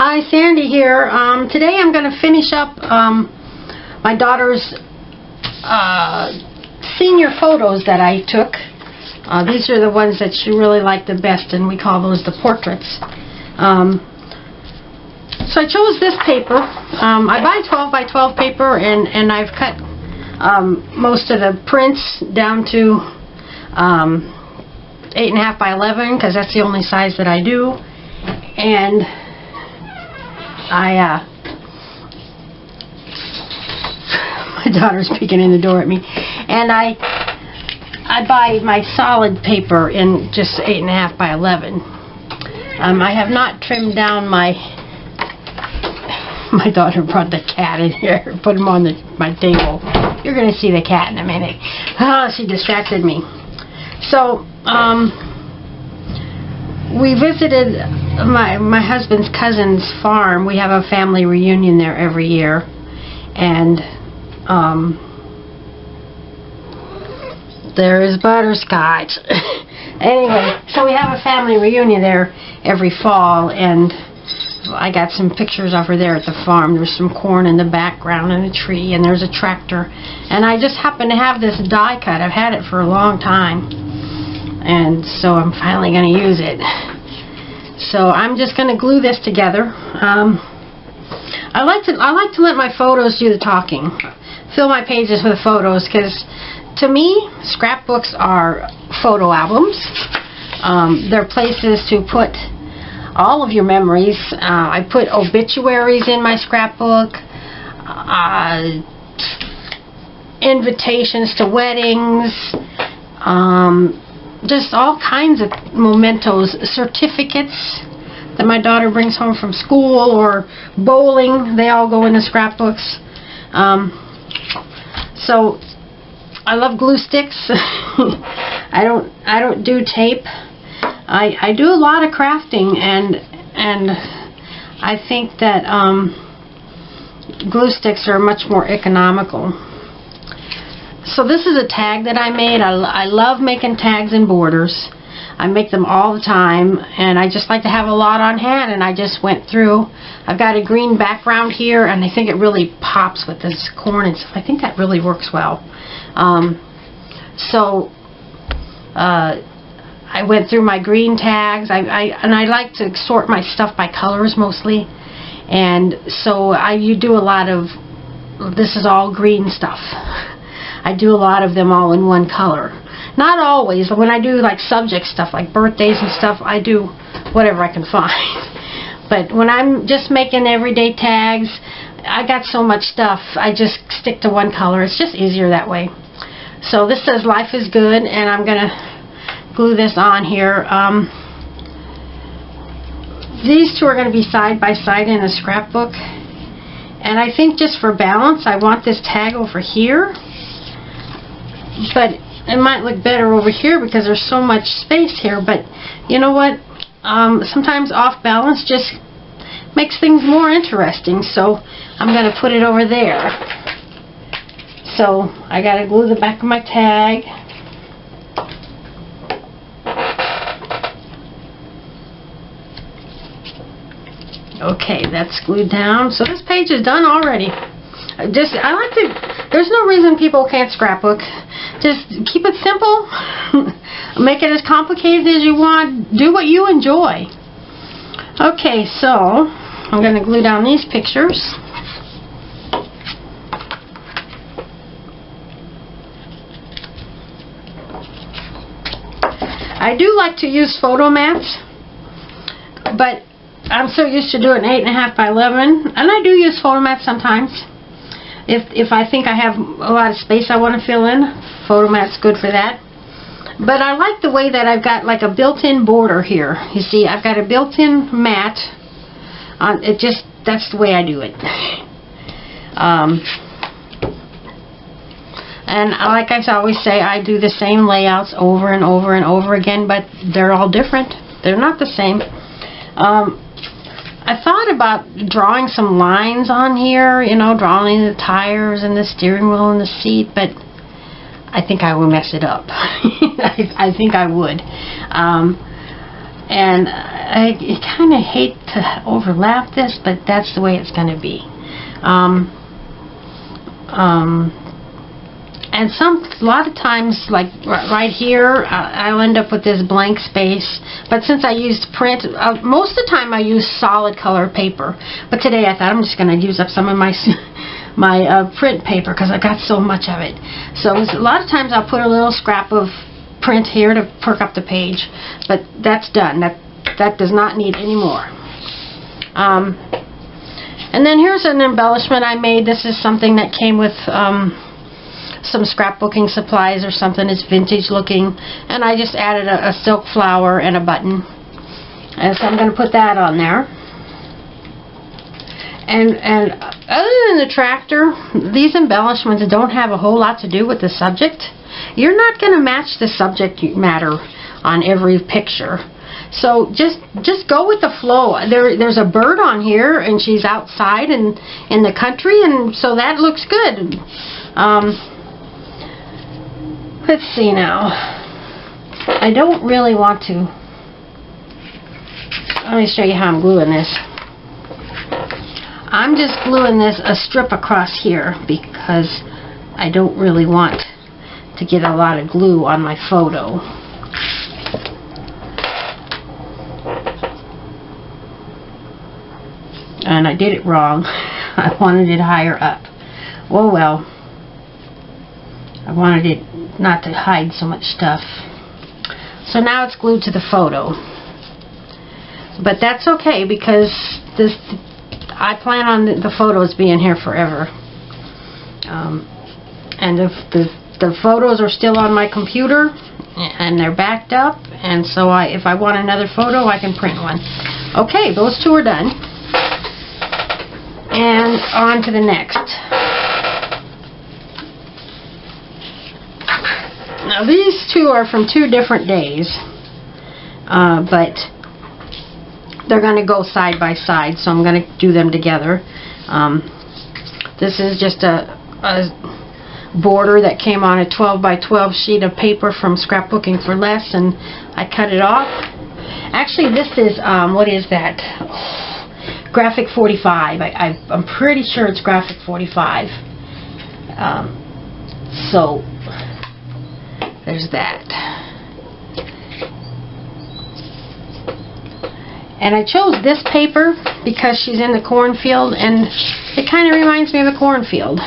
Hi, Sandy here. Today I'm going to finish up my daughter's senior photos that I took. These are the ones that she really liked the best, and we call those the portraits. So I chose this paper. I buy 12 by 12 paper, and I've cut most of the prints down to 8.5 by 11 because that's the only size that I do. And my daughter's peeking in the door at me, and I buy my solid paper in just 8.5 by 11. I have not trimmed down my daughter brought the cat in here, put him on my table. You're gonna see the cat in a minute. Oh, she distracted me. So we visited my husband's cousin's farm. We have a family reunion there every year, and there is butterscotch. Anyway, so we have a family reunion there every fall, and I got some pictures of her there at the farm. There's some corn in the background and a tree, and there's a tractor, and I just happen to have this die cut. I've had it for a long time, and so I'm finally going to use it. So I'm just going to glue this together. I like to let my photos do the talking. Fill my pages with photos, because to me, scrapbooks are photo albums. They're places to put all of your memories. I put obituaries in my scrapbook, invitations to weddings, just all kinds of mementos, certificates that my daughter brings home from school or bowling. They all go in the scrapbooks. So I love glue sticks. I don't do tape. I do a lot of crafting, and I think that glue sticks are much more economical. So this is a tag that I made. I love making tags and borders. I make them all the time, and I just like to have a lot on hand, and I just went through. I've got a green background here, and I think it really pops with this corn and stuff. I think that really works well. I went through my green tags. I like to sort my stuff by colors mostly, and so you do a lot of, this is all green stuff. I do a lot of them all in one color. Not always. When I do like subject stuff like birthdays and stuff, I do whatever I can find. But when I'm just making everyday tags, I got so much stuff, I just stick to one color. It's just easier that way. So this says life is good, and I'm gonna glue this on here. These two are going to be side by side in a scrapbook, and I think just for balance I want this tag over here, but it might look better over here because there's so much space here. But you know what, sometimes off balance just makes things more interesting, so I'm going to put it over there. So I got to glue the back of my tag. Okay, that's glued down. So this page is done already. There's no reason people can't scrapbook. Just keep it simple. Make it as complicated as you want. Do what you enjoy. Okay, so I'm going to glue down these pictures. I do like to use photo mats, but I'm so used to doing 8.5 by 11, and I do use photo mats sometimes. If I think I have a lot of space I want to fill in, photo mat's good for that. But I like the way that I've got like a built-in border here. You see, I've got a built-in mat. That's the way I do it. And like I always say, I do the same layouts over and over and over again, but they're all different. They're not the same. I thought about drawing some lines on here, you know, drawing the tires and the steering wheel and the seat, but I think I will mess it up. I think I would. And I kind of hate to overlap this, but that's the way it's going to be. And a lot of times, like right here, I'll end up with this blank space. But since I used print, most of the time I use solid color paper. But today I thought I'm just going to use up some of my print paper because I got so much of it. So a lot of times I'll put a little scrap of print here to perk up the page. But that's done. That does not need any more. And then here's an embellishment I made. This is something that came with some scrapbooking supplies or something. It's vintage looking, and I just added a silk flower and a button, and so I'm going to put that on there. And other than the tractor, these embellishments don't have a whole lot to do with the subject. You're not going to match the subject matter on every picture, so just go with the flow. There's a bird on here, and she's outside in the country, and so that looks good. Let's see now. I don't really want to. Let me show you how I'm gluing this. I'm just gluing this a strip across here because I don't really want to get a lot of glue on my photo. And I did it wrong. I wanted it higher up. Oh well. I wanted it not to hide so much stuff. So now it's glued to the photo. But that's okay because I plan on the photos being here forever. And if the photos are still on my computer and they're backed up, and so if I want another photo, I can print one. Okay, those two are done. And on to the next. Now these two are from 2 different days, but they're going to go side by side, so I'm going to do them together. This is just a border that came on a 12 by 12 sheet of paper from Scrapbooking for Less, and I cut it off. Actually, this is, what is that? Graphic 45. I'm pretty sure it's Graphic 45. So there's that. And I chose this paper because she's in the cornfield, and it kind of reminds me of a cornfield.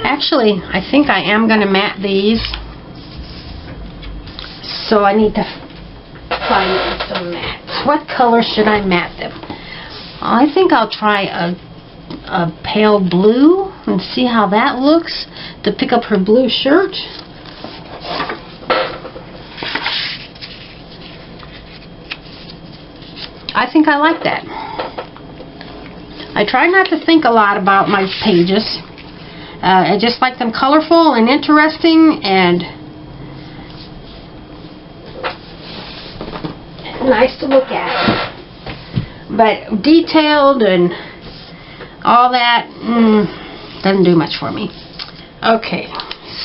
Actually, I think I am going to mat these, so I need to find some mats. What color should I mat them? I think I'll try a pale blue and see how that looks to pick up her blue shirt. I think I like that. I try not to think a lot about my pages. I just like them colorful and interesting and nice to look at. But detailed and all that doesn't do much for me. Okay,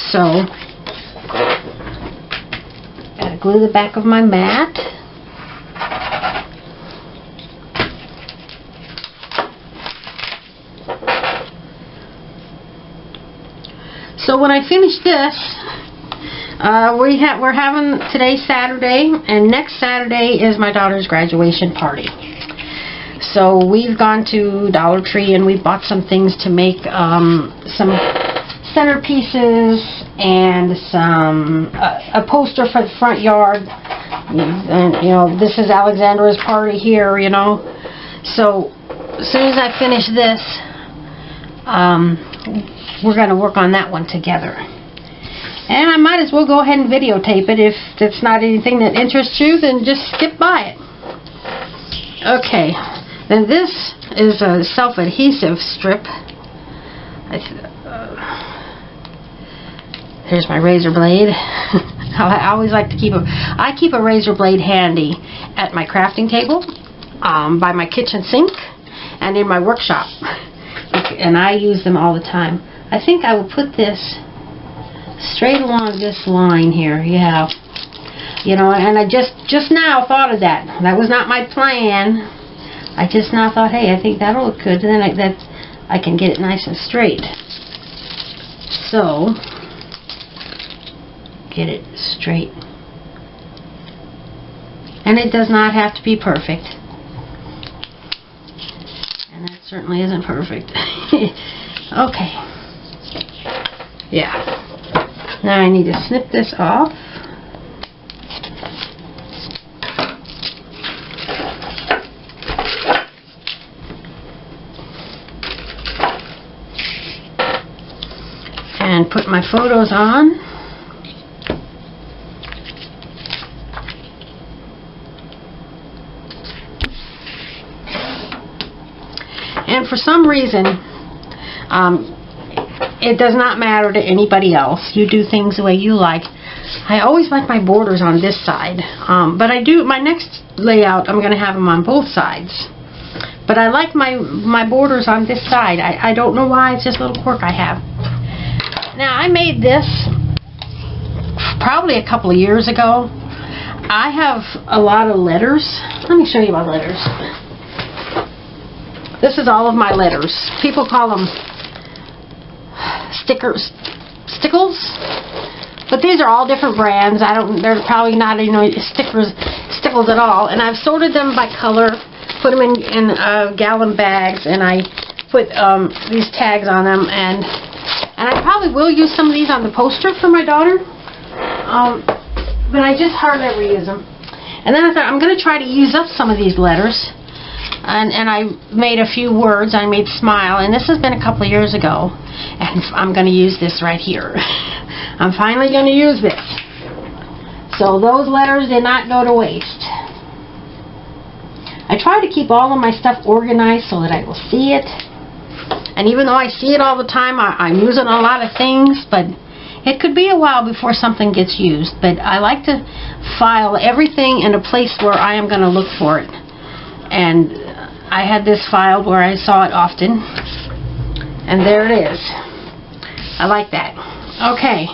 so gotta glue the back of my mat. So when I finish this, we're having today's Saturday, and next Saturday is my daughter's graduation party. So we've gone to Dollar Tree and we bought some things to make some centerpieces and some a poster for the front yard. And you know, this is Alexandra's party here, you know. So as soon as I finish this, we're going to work on that one together. And I might as well go ahead and videotape it. If it's not anything that interests you, then just skip by it. Okay, then this is a self-adhesive strip. Here's my razor blade. I always like to keep a razor blade handy at my crafting table, by my kitchen sink, and in my workshop. And I use them all the time. I think I will put this straight along this line here. Yeah. You know, and I just now thought of that. That was not my plan. I just now thought, hey, I think that'll look good. And then I can get it nice and straight. So, get it straight. And it does not have to be perfect. And that certainly isn't perfect. Okay. Yeah. Now I need to snip this off. And put my photos on. And for some reason, it does not matter to anybody else. You do things the way you like. I always like my borders on this side. But I do, my next layout, I'm going to have them on both sides. But I like my borders on this side. I don't know why, it's just a little quirk I have. Now, I made this probably a couple of years ago. I have a lot of letters. Let me show you my letters. This is all of my letters. People call them stickers, stickles. But these are all different brands. They're probably not, you know, stickles at all. And I've sorted them by color, put them in gallon bags, and I put these tags on them. And I probably will use some of these on the poster for my daughter. But I just hardly ever use them. And then I thought, I'm going to try to use up some of these letters. And I made a few words. I made smile. And this has been a couple of years ago. And I'm going to use this right here. I'm finally going to use this. So those letters did not go to waste. I try to keep all of my stuff organized so that I will see it. And even though I see it all the time, I'm using a lot of things, but it could be a while before something gets used. But I like to file everything in a place where I am going to look for it. And I had this filed where I saw it often. And there it is. I like that. Okay.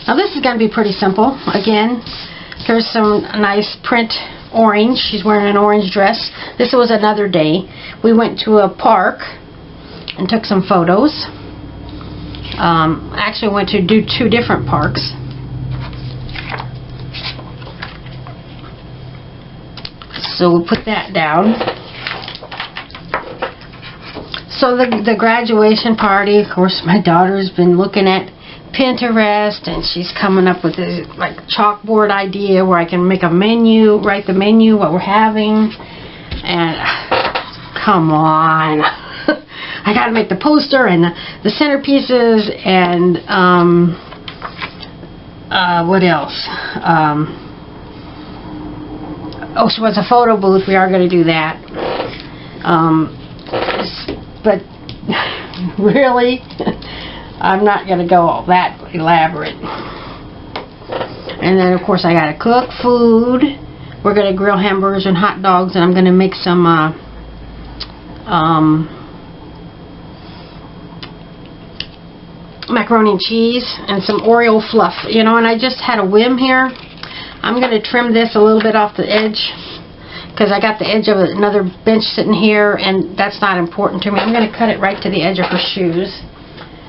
Now this is going to be pretty simple. Again, here's some nice print orange. She's wearing an orange dress. This was another day. We went to a park and took some photos. Actually went to do 2 different parks. So we'll put that down. So the graduation party, of course, my daughter's been looking at Pinterest, and she's coming up with this like chalkboard idea where I can make a menu, write the menu, what we're having. And come on. I got to make the poster and the centerpieces and what else? Oh, she wants a photo booth. We are going to do that. But really, I'm not going to go all that elaborate. And then, of course, I got to cook food. We're going to grill hamburgers and hot dogs, and I'm going to make some macaroni and cheese and some Oreo fluff, you know. And I just had a whim here. I'm going to trim this a little bit off the edge because I got the edge of another bench sitting here, and that's not important to me. I'm going to cut it right to the edge of her shoes.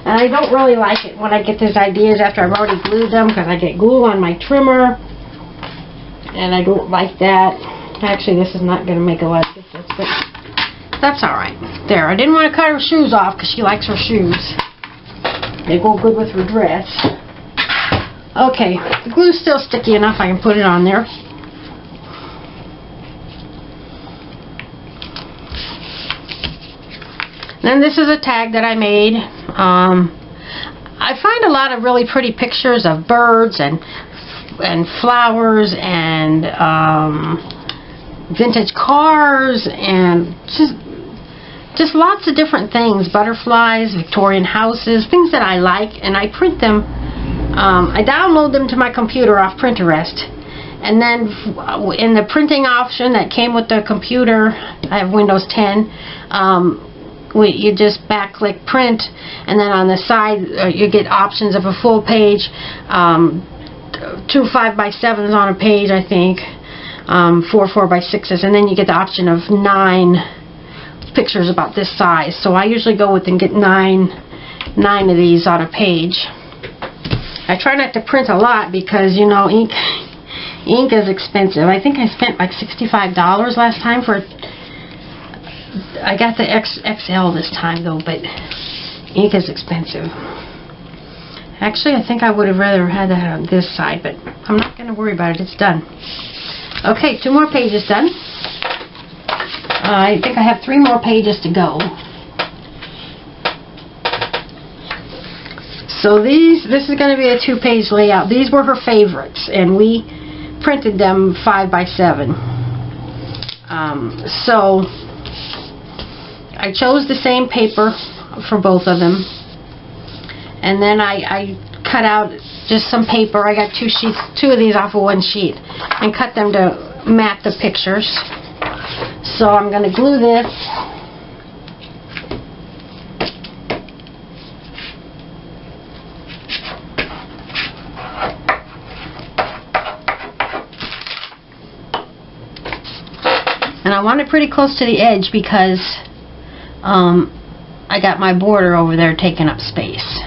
And I don't really like it when I get these ideas after I've already glued them, because I get glue on my trimmer, and I don't like that. Actually, this is not going to make a lot of difference, but that's alright. There, I didn't want to cut her shoes off because she likes her shoes. They go good with her dress. Okay, the glue's still sticky enough, I can put it on there. Then this is a tag that I made. I find a lot of really pretty pictures of birds and flowers and vintage cars and just lots of different things. Butterflies, Victorian houses, things that I like, and I print them. I download them to my computer off Pinterest, and then in the printing option that came with the computer, I have Windows 10, you just back-click print, and then on the side you get options of a full page, 2 5x7s on a page, I think, 4 4x6s, and then you get the option of 9 pictures about this size. So I usually go with and get 9 of these on a page. I try not to print a lot because, you know, ink is expensive. I think I spent like $65 last time for. I got the XL this time though, but ink is expensive. Actually, I think I would have rather had that on this side, but I'm not going to worry about it. It's done. Okay, 2 more pages done. I think I have 3 more pages to go. So this is going to be a 2-page layout. These were her favorites, and we printed them 5x7. So I chose the same paper for both of them, and then I cut out just some paper. I got 2 sheets, 2 of these off of 1 sheet, and cut them to map the pictures. So I'm going to glue this. And I want it pretty close to the edge because I got my border over there taking up space.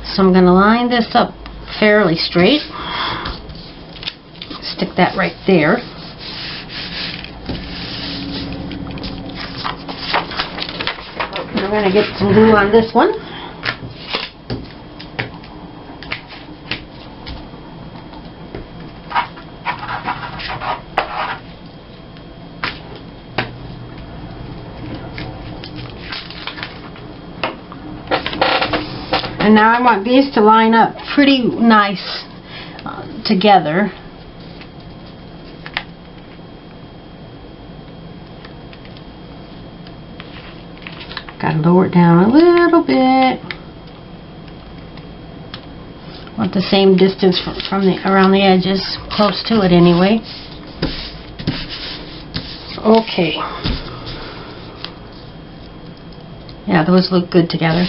So I'm going to line this up fairly straight. Stick that right there. I'm going to get some glue on this one. And now I want these to line up pretty nice together. Got to lower it down a little bit. Want the same distance from the around the edges, close to it anyway. Okay. Yeah, those look good together.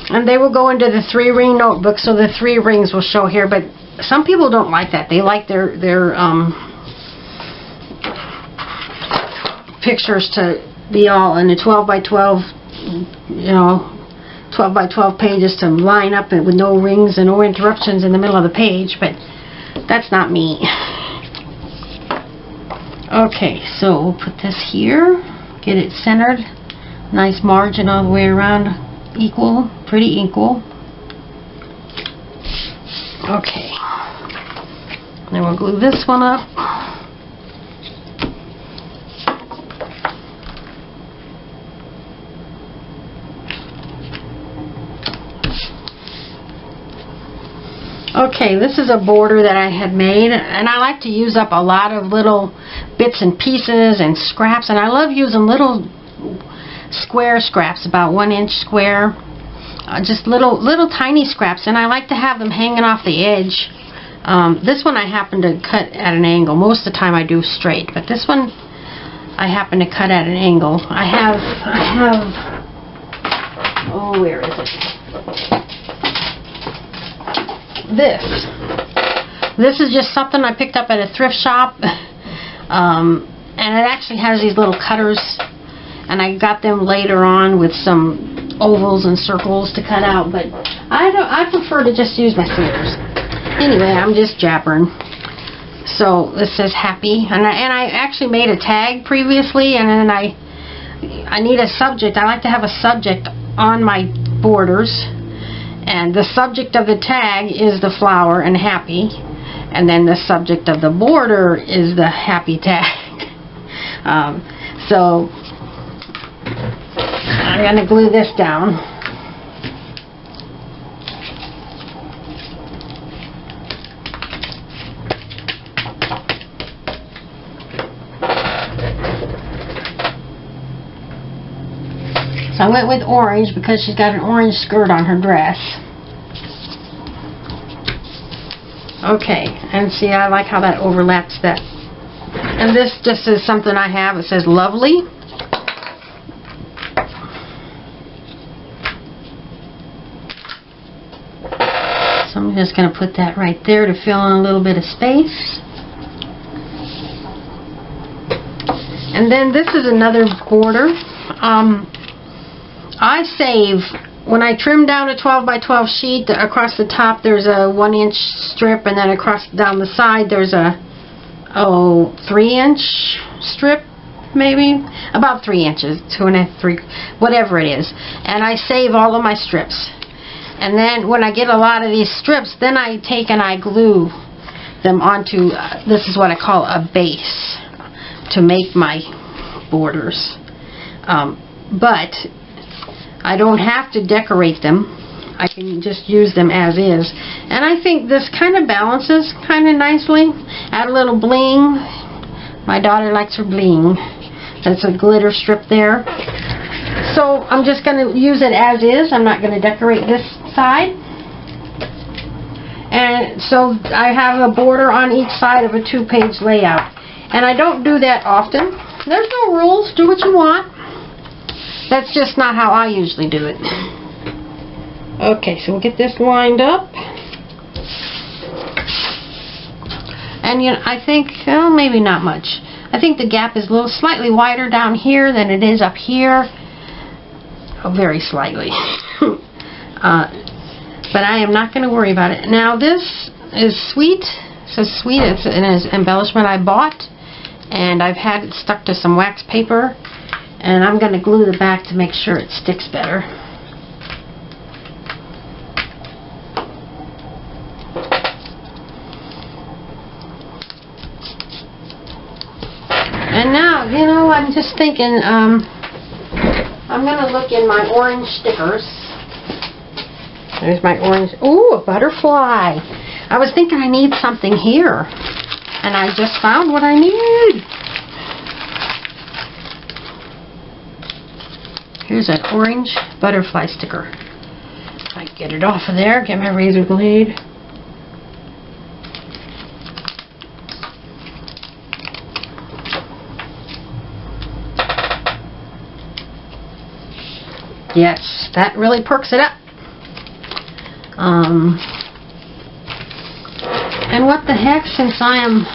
And they will go into the 3-ring notebook, so the 3 rings will show here. But some people don't like that. They like their pictures to be all in the 12x12, you know, 12x12 pages to line up with no rings and no interruptions in the middle of the page. But that's not me. Okay, so we'll put this here, get it centered, nice margin all the way around. Equal, pretty equal. Okay. Then we'll glue this one up. Okay, this is a border that I had made, and I like to use up a lot of little bits and pieces and scraps, and I love using little square scraps, about 1 inch square, just little tiny scraps, and I like to have them hanging off the edge. This one I happen to cut at an angle. Most of the time I do straight, but this one I happen to cut at an angle. I have oh, where is it? This is just something I picked up at a thrift shop, and it actually has these little cutters. And I got them later on with some ovals and circles to cut out, but I prefer to just use my scissors. Anyway, I'm just jabbering. So this says happy, and I actually made a tag previously, and then I need a subject. I like to have a subject on my borders, and the subject of the tag is the flower and happy, and then the subject of the border is the happy tag. So I'm going to glue this down. So I went with orange because she's got an orange skirt on her dress. Okay, and see, I like how that overlaps that. And this just is something I have. It says lovely. So I'm just going to put that right there to fill in a little bit of space. And then this is another border. I save, when I trim down a 12 by 12 sheet, across the top there's a 1-inch strip, and then across down the side there's a 3-inch strip, maybe about 3 inches, 2.5, 3, whatever it is. And I save all of my strips. And then when I get a lot of these strips, then I take and I glue them onto, this is what I call a base, to make my borders. But I don't have to decorate them. I can just use them as is. And I think this kind of balances kind of nicely. Add a little bling. My daughter likes her bling. That's a glitter strip there. So I'm just going to use it as is. I'm not going to decorate this side. And so I have a border on each side of a 2-page layout. And I don't do that often. There's no rules. Do what you want. That's just not how I usually do it. Okay, so we'll get this lined up. And you know, I think, well, maybe not much. I think the gap is a little slightly wider down here than it is up here. Oh, very slightly. But I am not going to worry about it. Now this is sweet. So sweet, it's an embellishment I bought. And I've had it stuck to some wax paper. And I'm going to glue the back to make sure it sticks better. And now, you know, I'm just thinking, I'm going to look in my orange stickers. There's my orange. Ooh, a butterfly. I was thinking I need something here. And I just found what I need. Here's an orange butterfly sticker. I get it off of there, get my razor blade. Yes, that really perks it up. And what the heck, since I am...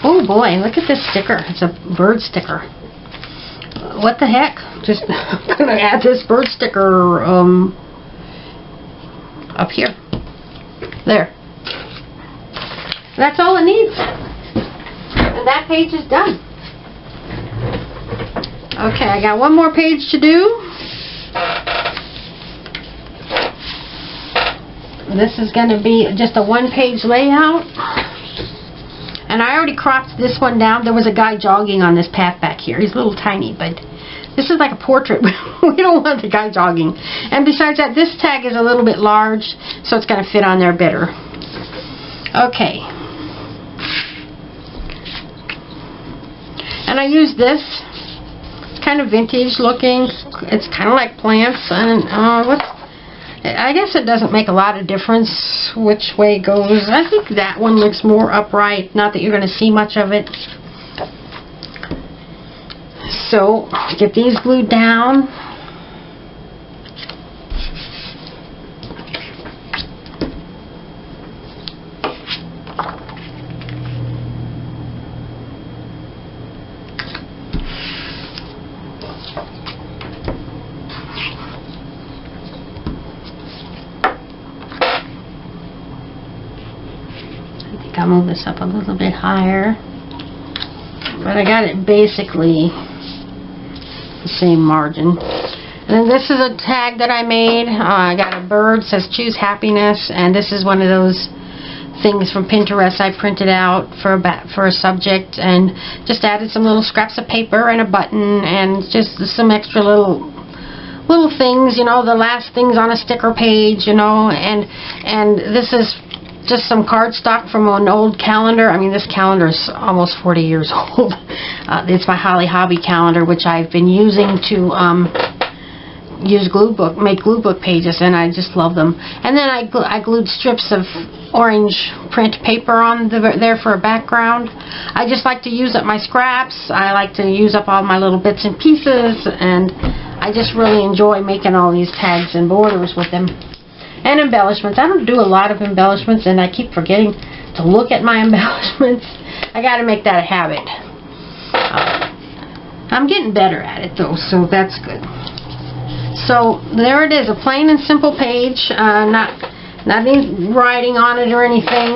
Oh boy, look at this sticker. It's a bird sticker. What the heck? Just gonna add this bird sticker up here. There. That's all it needs. And that page is done. Okay, I got one more page to do. This is going to be just a 1-page layout. And I already cropped this one down. There was a guy jogging on this path back here. He's a little tiny, but this is like a portrait. We don't want the guy jogging. And besides that, this tag is a little bit large, so it's going to fit on there better. Okay. And I use this. It's kind of vintage looking. It's kind of like plants. And I guess it doesn't make a lot of difference which way it goes. I think that one looks more upright. Not that you're going to see much of it. So, get these glued down. I'll move this up a little bit higher, but I got it basically the same margin. And then this is a tag that I made. I got a bird, says choose happiness, and this is one of those things from Pinterest I printed out for a subject, and just added some little scraps of paper and a button and just some extra little things, you know, the last things on a sticker page, you know, and this is just some cardstock from an old calendar. I mean, this calendar is almost 40 years old. It's my Holly Hobby calendar, which I've been using to make glue book pages, and I just love them. And then I glued strips of orange print paper on there for a background. I just like to use up my scraps. I like to use up all my little bits and pieces, and I just really enjoy making all these tags and borders with them. And embellishments. I don't do a lot of embellishments, and I keep forgetting to look at my embellishments. I got to make that a habit. I'm getting better at it though, so that's good. So there it is, a plain and simple page, not any writing on it or anything.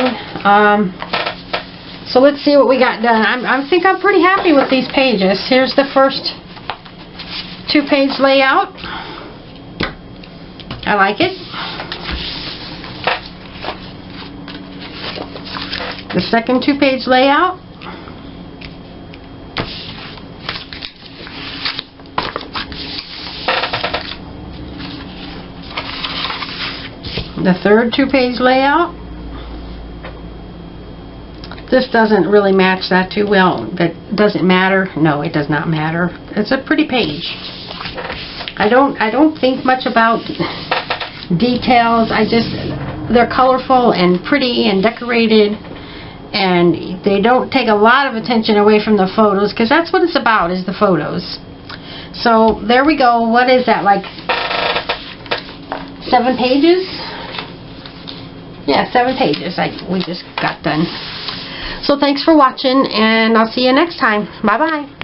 So let's see what we got done. I think I'm pretty happy with these pages. Here's the first 2-page layout. I like it. The second 2-page layout. The third 2-page layout. This doesn't really match that too well. That doesn't matter. No, it does not matter. It's a pretty page. I don't think much about details. They're colorful and pretty and decorated, and they don't take a lot of attention away from the photos, because that's what it's about, is the photos. So there we go. What is that, like 7 pages? Yeah, 7 pages we just got done. So thanks for watching, and I'll see you next time. Bye-bye.